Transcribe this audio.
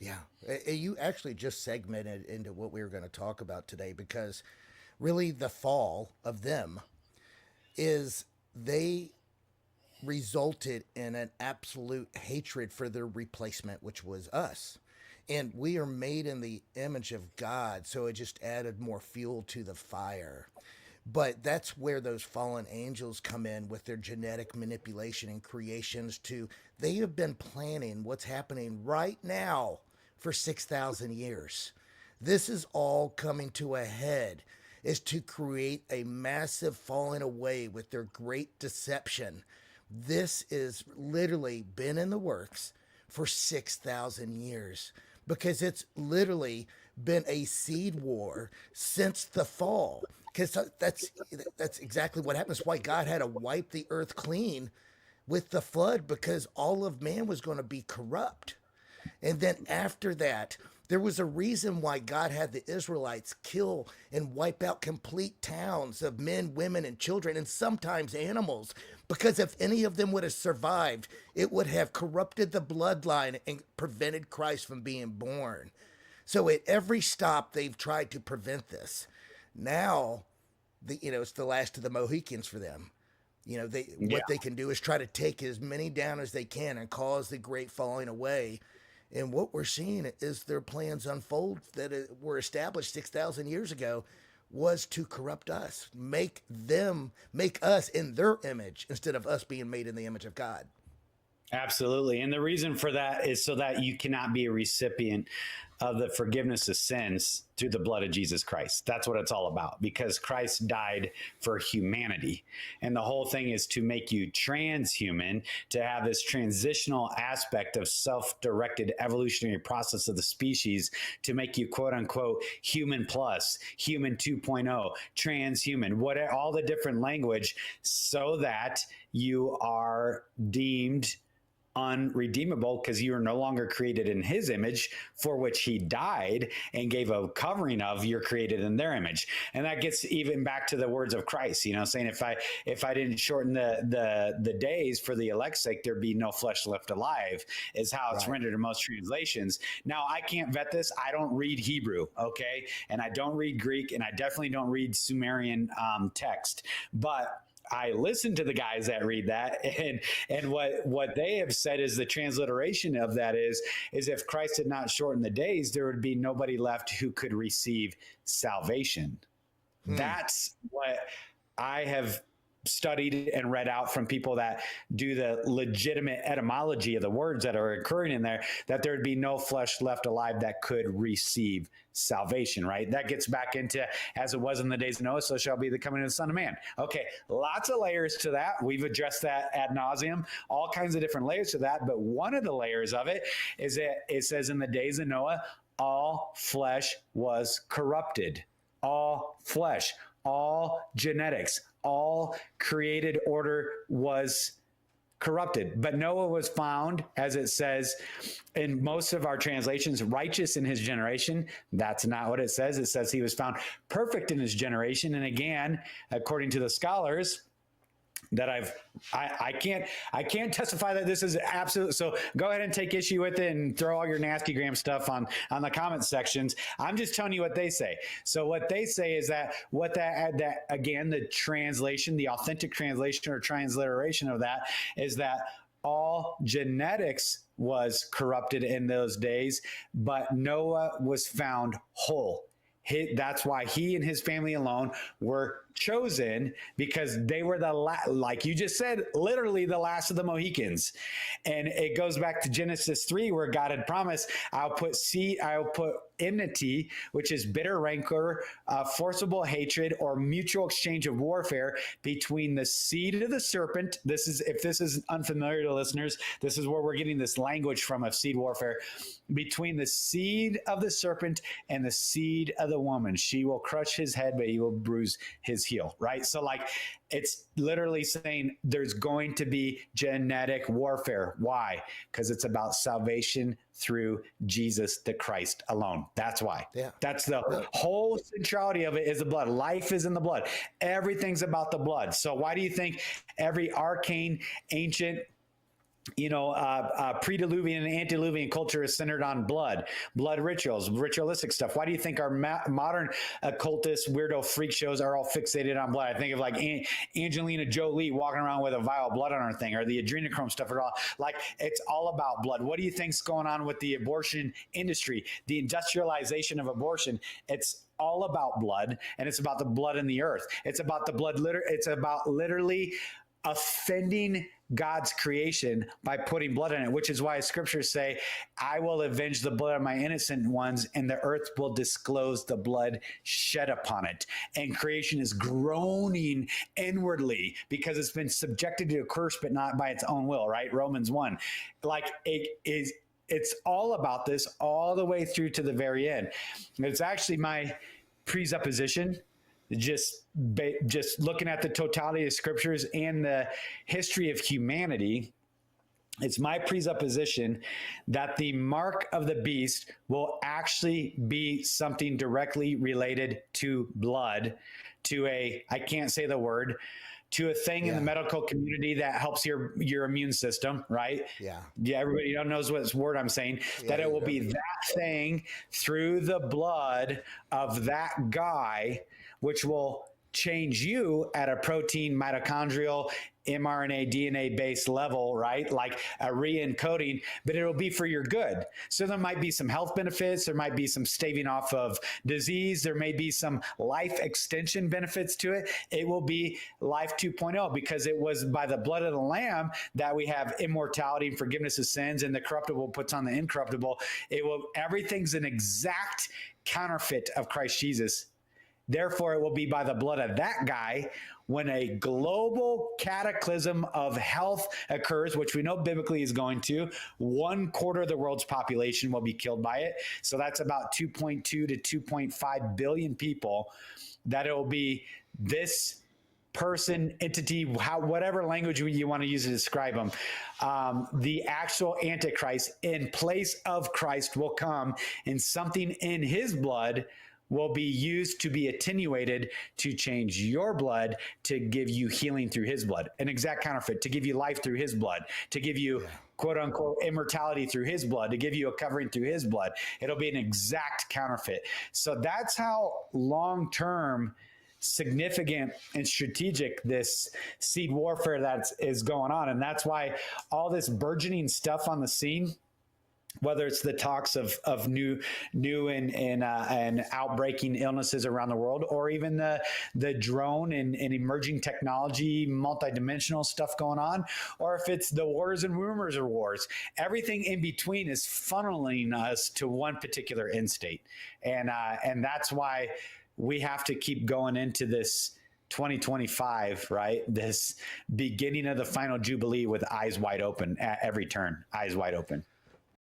Yeah. You actually just segmented into what we were going to talk about today because really the fall of them is they resulted in an absolute hatred for their replacement, which was us. And we are made in the image of God, so it just added more fuel to the fire. But that's where those fallen angels come in with their genetic manipulation and creations to they have been planning what's happening right now for 6,000 years. This is all coming to a head is to create a massive falling away with their great deception. This is literally been in the works for 6,000 years because it's literally been a seed war since the fall. Because that's exactly what happens. Why God had to wipe the earth clean with the flood because all of man was going to be corrupt. And then after that, there was a reason why God had the Israelites kill and wipe out complete towns of men, women, and children, and sometimes animals. Because if any of them would have survived, it would have corrupted the bloodline and prevented Christ from being born. So at every stop, they've tried to prevent this. Now, it's the last of the Mohicans for them. They Yeah. what they can do is try to take as many down as they can and cause the great falling away. And what we're seeing is their plans unfold that were established 6,000 years ago was to corrupt us, make us in their image instead of us being made in the image of God. Absolutely. And the reason for that is so that you cannot be a recipient of the forgiveness of sins through the blood of Jesus Christ. That's what it's all about because Christ died for humanity. And the whole thing is to make you transhuman, to have this transitional aspect of self-directed evolutionary process of the species to make you quote unquote human plus, human 2.0, transhuman, what all the different language so that you are deemed unredeemable because you are no longer created in his image for which he died and gave a covering of you're created in their image. And that gets even back to the words of Christ, saying if I didn't shorten the days for the elect's sake, there'd be no flesh left alive is how it's Right. rendered in most translations. Now I can't vet this. I don't read Hebrew. Okay. And I don't read Greek and I definitely don't read Sumerian text, but I listen to the guys that read that, and what they have said is the transliteration of that is if Christ had not shortened the days, there would be nobody left who could receive salvation. Hmm. That's what I have studied and read out from people that do the legitimate etymology of the words that are occurring in there, that there would be no flesh left alive that could receive salvation, right? That gets back into as it was in the days of Noah, so shall be the coming of the Son of Man. Okay, lots of layers to that. We've addressed that ad nauseum, all kinds of different layers to that. But one of the layers of it is that it says in the days of Noah, all flesh was corrupted. All flesh, all genetics, all created order was corrupted. But Noah was found, as it says in most of our translations, righteous in his generation. That's not what it says. It says he was found perfect in his generation. And again, according to the scholars, that I can't testify that this is absolute. So go ahead and take issue with it and throw all your nasty gram stuff on the comment sections. I'm just telling you what they say. So what they say is that that again, the translation, the authentic translation or transliteration of that is that all genetics was corrupted in those days, but Noah was found whole. That's why he and his family alone were chosen because they were like you just said, literally the last of the Mohicans. And it goes back to Genesis 3 where God had promised, I'll put enmity, which is bitter rancor, forcible hatred, or mutual exchange of warfare between the seed of the serpent. If this is unfamiliar to listeners, this is where we're getting this language from of seed warfare. Between the seed of the serpent and the seed of the woman, she will crush his head, but he will bruise his heel, right? So like it's literally saying there's going to be genetic warfare. Why? Because it's about salvation through Jesus the Christ alone. That's why. Yeah. That's the No. whole centrality of it is the blood. Life is in the blood. Everything's about the blood. So why do you think every arcane, ancient pre-diluvian and antediluvian culture is centered on blood rituals, ritualistic stuff. Why do you think our modern occultist weirdo freak shows are all fixated on blood? I think of like Angelina Jolie walking around with a vial of blood on her thing, or the adrenochrome stuff at all. Like, it's all about blood. What do you think's going on with the abortion industry, the industrialization of abortion? It's all about blood, and it's about the blood in the earth. It's about the blood it's about literally offending God's creation by putting blood in it, which is why scriptures say, I will avenge the blood of my innocent ones, and the earth will disclose the blood shed upon it. And creation is groaning inwardly because it's been subjected to a curse, but not by its own will, right? Romans 1. Like, it's all about this all the way through to the very end. It's actually my presupposition, just looking at the totality of scriptures and the history of humanity. It's my presupposition that the mark of the beast will actually be something directly related to blood, to I can't say the word, to a thing in the medical community that helps your immune system, right? Yeah. Everybody knows what word I'm saying, that it will be that thing through the blood of that guy, which will change you at a protein, mitochondrial, mRNA, DNA based level, right? Like a re-encoding, but it'll be for your good. So there might be some health benefits. There might be some staving off of disease. There may be some life extension benefits to it. It will be life 2.0 because it was by the blood of the Lamb that we have immortality and forgiveness of sins, and the corruptible puts on the incorruptible. Everything's an exact counterfeit of Christ Jesus. Therefore, it will be by the blood of that guy when a global cataclysm of health occurs, which we know biblically is going to. 1/4 of the world's population will be killed by it. So that's about 2.2 to 2.5 billion people. That it will be this person, entity, whatever language you want to use to describe them. The actual Antichrist in place of Christ will come, and something in his blood will be used to be attenuated to change your blood, to give you healing through his blood, an exact counterfeit, to give you life through his blood, to give you quote unquote immortality through his blood, to give you a covering through his blood. It'll be an exact counterfeit. So that's how long-term, significant, and strategic this seed warfare that is going on. And that's why all this burgeoning stuff on the scene, whether it's the talks of new and outbreaking illnesses around the world, or even the drone and emerging technology, multidimensional stuff going on, or if it's the wars and rumors of wars, everything in between is funneling us to one particular end state. And that's why we have to keep going into this 2025, right? This beginning of the final Jubilee with eyes wide open at every turn, eyes wide open.